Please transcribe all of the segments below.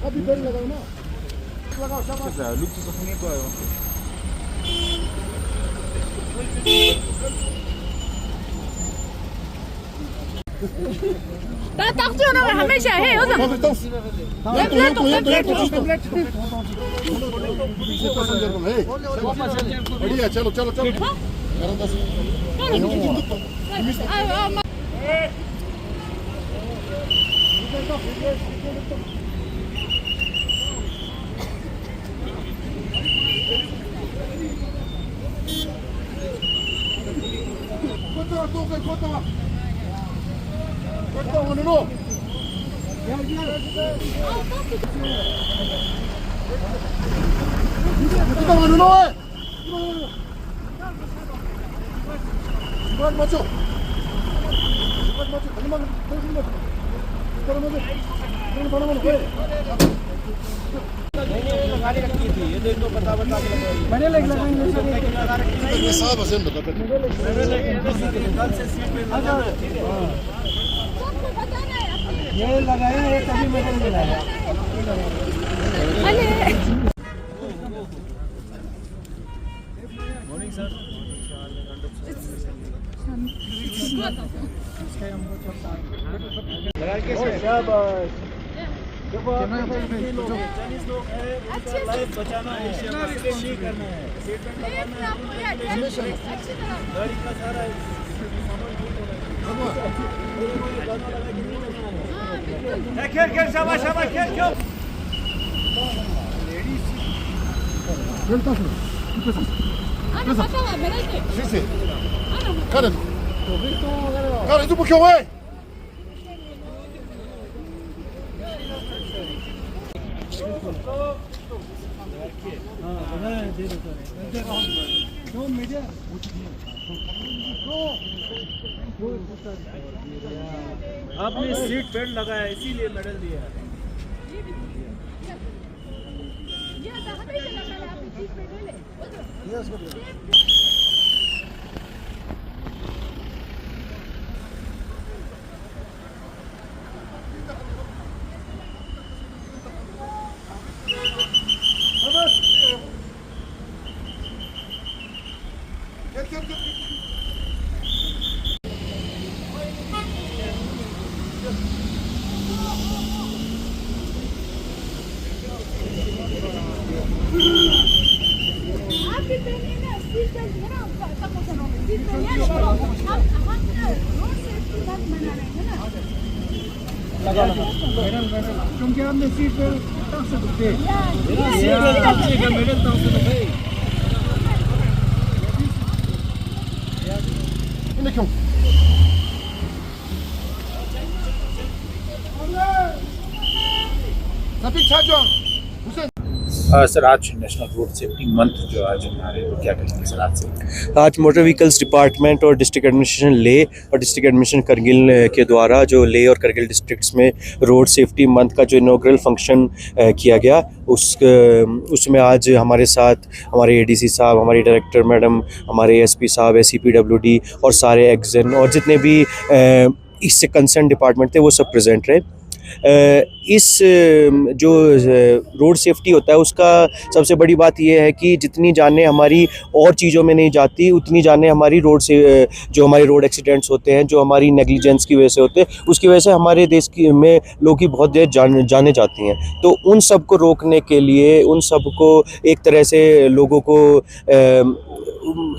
अभी बेल लगाओ ना, लगाओ शाबाश। लुक तो सुनिए तो आयो। 딱 튀어나오면 한 명씩 해 여자. बढ़िया, चलो चलो चलो। गाड़ी रखी थी ये देख लो, बता मैंने लेके लगाएंगे साहब हसन बता ये लगाया है तभी मैंने मिलाया। Morning sir. लगा के शाबाश। लाइफ बचाना है, सेफ्टी करना है, सीट बेल्ट लगाना है, गाड़ी का सारा खेल खेल शाबाश शाबाश खेल खेल। Sí, sí. Karen. Karen, tu porque vai? आपने सीट बेल्ट लगाया इसीलिए मेडल दिया है। क्योंकि आपने सीट बेल्ट टांग से दे मेडल टांग से भाई क्यों सभी छात्रों सर आज नेशनल रोड सेफ्टी मंथ जो आज हमारे तो क्या कहेंगे सर आज से? आज मोटर व्हीकल्स डिपार्टमेंट और डिस्ट्रिक्ट एडमिनिस्ट्रेशन ले और डिस्ट्रिक्ट एडमिनिस्ट्रेशन करगिल के द्वारा जो ले और करगिल डिस्ट्रिक्ट्स में रोड सेफ्टी मंथ का जो इनॉग्रल फंक्शन किया गया उसमें आज हमारे साथ हमारे एडीसी साहब, हमारी डायरेक्टर मैडम, हमारे एसपी साहब, एससीपीडब्ल्यूडी और सारे एक्जन और जितने भी इससे कंसर्न डिपार्टमेंट थे वो सब प्रेजेंट रहे। इस जो रोड सेफ्टी होता है उसका सबसे बड़ी बात यह है कि जितनी जानें हमारी और चीज़ों में नहीं जाती उतनी जानें हमारी रोड से जो हमारे रोड एक्सीडेंट्स होते हैं जो हमारी नेग्लिजेंस की वजह से होते हैं उसकी वजह से हमारे देश की में लोग की बहुत देर जाने जाती हैं। तो उन सब को रोकने के लिए उन सब को एक तरह से लोगों को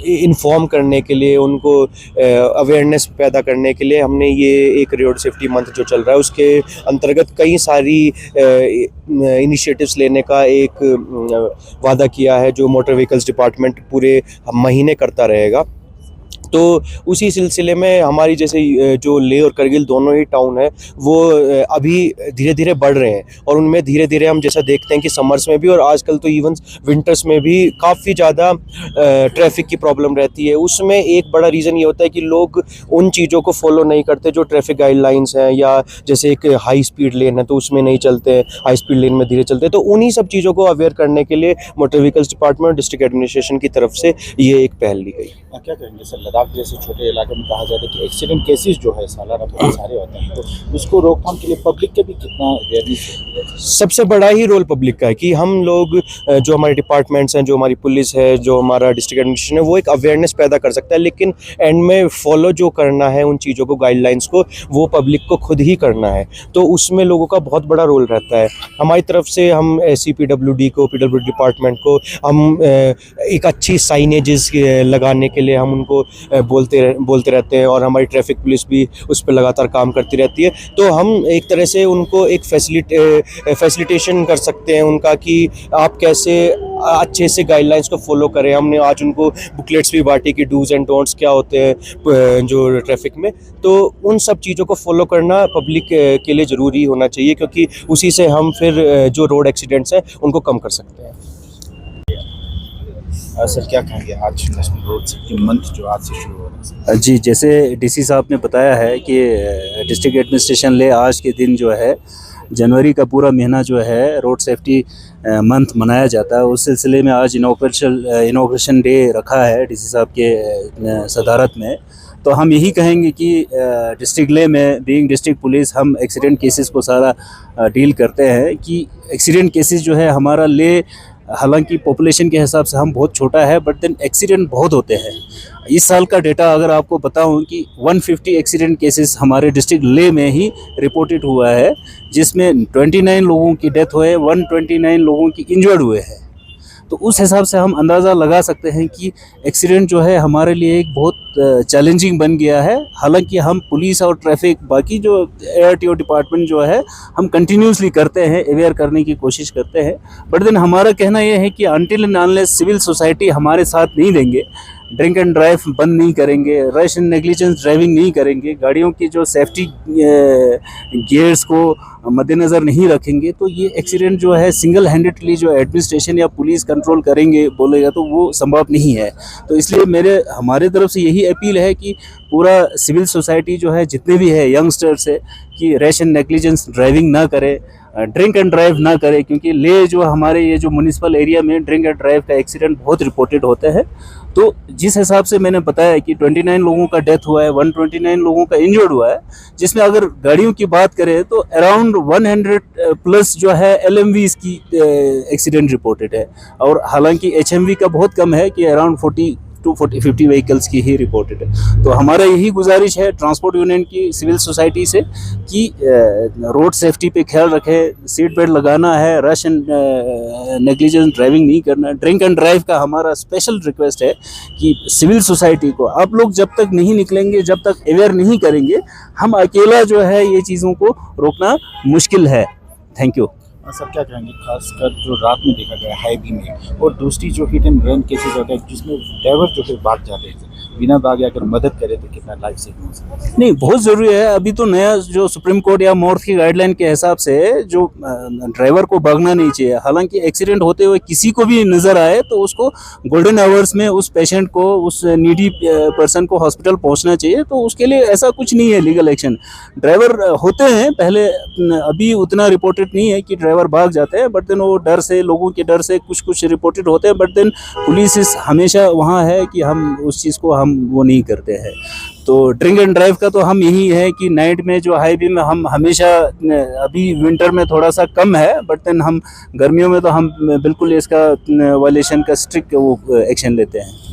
इन्फॉर्म करने के लिए उनको अवेयरनेस पैदा करने के लिए हमने ये एक रोड सेफ्टी मंथ जो चल रहा है उसके अंतर्गत कई सारी इनिशिएटिव्स लेने का एक वादा किया है जो मोटर व्हीकल्स डिपार्टमेंट पूरे महीने करता रहेगा। तो उसी सिलसिले में हमारी जैसे जो ले और करगिल दोनों ही टाउन है वो अभी धीरे धीरे बढ़ रहे हैं और उनमें धीरे धीरे हम जैसा देखते हैं कि समर्स में भी और आजकल तो इवन विंटर्स में भी काफ़ी ज़्यादा ट्रैफिक की प्रॉब्लम रहती है। उसमें एक बड़ा रीज़न ये होता है कि लोग उन चीज़ों को फॉलो नहीं करते जो ट्रैफिक गाइडलाइंस हैं या जैसे एक हाई स्पीड लेन है तो उसमें नहीं चलते, हाई स्पीड लेन में धीरे चलते। तो उन्हीं सब चीज़ों को अवेयर करने के लिए motor vehicles department district administration की तरफ से ये एक पहल ली गई। क्या कहेंगे सर, लद्दाख बाग जैसे छोटे इलाके में कहा जाता है कि एक्सीडेंट केसेस जो है सालाना बहुत सारे होते हैं, तो उसको रोकथाम के लिए पब्लिक का भी कितना अवेयरनेस है? सबसे बड़ा ही रोल पब्लिक का है कि हम लोग जो हमारे डिपार्टमेंट्स हैं, जो हमारी पुलिस है, जो हमारा डिस्ट्रिक्ट एडमिनिस्ट्रेशन है, वो एक अवेयरनेस पैदा कर सकता है, लेकिन एंड में फॉलो जो करना है उन चीज़ों को, गाइडलाइंस को, वो पब्लिक को खुद ही करना है। तो उसमें लोगों का बहुत बड़ा रोल रहता है। हमारी तरफ से हम CPWD को, PWD डिपार्टमेंट को हम एक अच्छी साइनेजेस लगाने के लिए हम उनको बोलते रहते हैं, और हमारी ट्रैफिक पुलिस भी उस पर लगातार काम करती रहती है। तो हम एक तरह से उनको एक फैसिलिटेशन कर सकते हैं उनका कि आप कैसे अच्छे से गाइडलाइंस को फॉलो करें। हमने आज उनको बुकलेट्स भी बांटी कि डूज एंड डोंट्स क्या होते हैं जो ट्रैफिक में। तो उन सब चीज़ों को फॉलो करना पब्लिक के लिए ज़रूरी होना चाहिए, क्योंकि उसी से हम फिर जो रोड एक्सीडेंट्स हैं उनको कम कर सकते हैं। सर क्या कहेंगे आज नेशनल रोड सेफ्टी मंथ जो आज से शुरू हो रहा है? जी, जैसे डीसी साहब ने बताया है कि डिस्ट्रिक्ट एडमिनिस्ट्रेशन ले आज के दिन जो है जनवरी का पूरा महीना जो है रोड सेफ्टी मंथ मनाया जाता है। उस सिलसिले में आज इनॉग्रेशन डे रखा है डीसी साहब के सदारत में। तो हम यही कहेंगे कि डिस्ट्रिक्ट ले में बीइंग डिस्ट्रिक्ट पुलिस हम एक्सीडेंट केसेस को सारा डील करते हैं कि एक्सीडेंट केसेस जो है हमारा ले, हालांकि पॉपुलेशन के हिसाब से हम बहुत छोटा है, बट देन एक्सीडेंट बहुत होते हैं। इस साल का डेटा अगर आपको बताऊं कि 150 एक्सीडेंट केसेस हमारे डिस्ट्रिक्ट ले में ही रिपोर्टेड हुआ है, जिसमें 29 लोगों की डेथ हुए, 129 लोगों की इंजर्ड हुए हैं। तो उस हिसाब से हम अंदाज़ा लगा सकते हैं कि एक्सीडेंट जो है हमारे लिए एक बहुत चैलेंजिंग बन गया है। हालांकि हम पुलिस और ट्रैफिक, बाकी जो ARTO डिपार्टमेंट जो है, हम कंटिन्यूसली करते हैं, अवेयर करने की कोशिश करते हैं। बट देन हमारा कहना यह है कि until and unless civil society हमारे साथ नहीं देंगे, ड्रिंक एंड ड्राइव बंद नहीं करेंगे, रश एंड नेग्लिजेंस ड्राइविंग नहीं करेंगे, गाड़ियों की जो सेफ्टी गियर्स को मद्देनज़र नहीं रखेंगे, तो ये एक्सीडेंट जो है सिंगल हैंडेडली जो एडमिनिस्ट्रेशन या पुलिस कंट्रोल करेंगे बोलेगा तो वो संभव नहीं है। तो इसलिए हमारे तरफ से यही अपील है कि पूरा सिविल सोसाइटी जो है, जितने भी है यंगस्टर्स है, कि रश एंड नेग्लिजेंस ड्राइविंग ना करें, ड्रिंक एंड ड्राइव ना करें, क्योंकि ले जो हमारे ये जो म्यूनिसिपल एरिया में ड्रिंक एंड ड्राइव का एक्सीडेंट बहुत रिपोर्टेड होते हैं। तो जिस हिसाब से मैंने बताया कि 29 लोगों का डेथ हुआ है, 129 लोगों का इंजर्ड हुआ है, जिसमें अगर गाड़ियों की बात करें तो अराउंड 100 प्लस जो है LMVs की एक्सीडेंट रिपोर्टेड है। और हालांकि HMV का बहुत कम है कि अराउंड 50 व्हीकल्स की ही रिपोर्टेड है। तो हमारा यही गुजारिश है ट्रांसपोर्ट यूनियन की, सिविल सोसाइटी से, कि रोड सेफ्टी पे ख्याल रखें, सीट बेल्ट लगाना है, रश एंड नेग्लिजेंस ड्राइविंग नहीं करना। ड्रिंक एंड ड्राइव का हमारा स्पेशल रिक्वेस्ट है कि सिविल सोसाइटी को आप लोग जब तक नहीं निकलेंगे, जब तक अवेयर नहीं करेंगे, हम अकेला जो है ये चीज़ों को रोकना मुश्किल है। Thank you. सर क्या कहेंगे खासकर जो रात में देखा गया हाईवे में, और दूसरी जो हिट एंड रन केसेस होते हैं जिसमें ड्राइवर जो है भाग जाते हैं, बिना भागे अगर मदद करे तो कितना लाइफ सेविंग हो सकता है? नहीं, बहुत ज़रूरी है। अभी तो नया जो सुप्रीम कोर्ट या मॉर्थ की गाइडलाइन के हिसाब से जो ड्राइवर को भागना नहीं चाहिए। हालांकि एक्सीडेंट होते हुए किसी को भी नज़र आए तो उसको गोल्डन आवर्स में उस पेशेंट को, उस नीडी पर्सन को हॉस्पिटल पहुंचना चाहिए। तो उसके लिए ऐसा कुछ नहीं है लीगल एक्शन। ड्राइवर होते हैं पहले, अभी उतना रिपोर्टेड नहीं है कि ड्राइवर भाग जाते हैं, बट देन वो डर से, लोगों के डर से कुछ रिपोर्टेड होते हैं, बट देन पुलिस हमेशा वहाँ है कि हम उस चीज़ को हम वो नहीं करते हैं। तो ड्रिंक एंड ड्राइव का तो हम यही है कि नाइट में जो हाईवे में हम हमेशा, अभी विंटर में थोड़ा सा कम है, बट देन हम गर्मियों में तो हम बिल्कुल इसका वायलेशन का स्ट्रिक्ट वो एक्शन लेते हैं।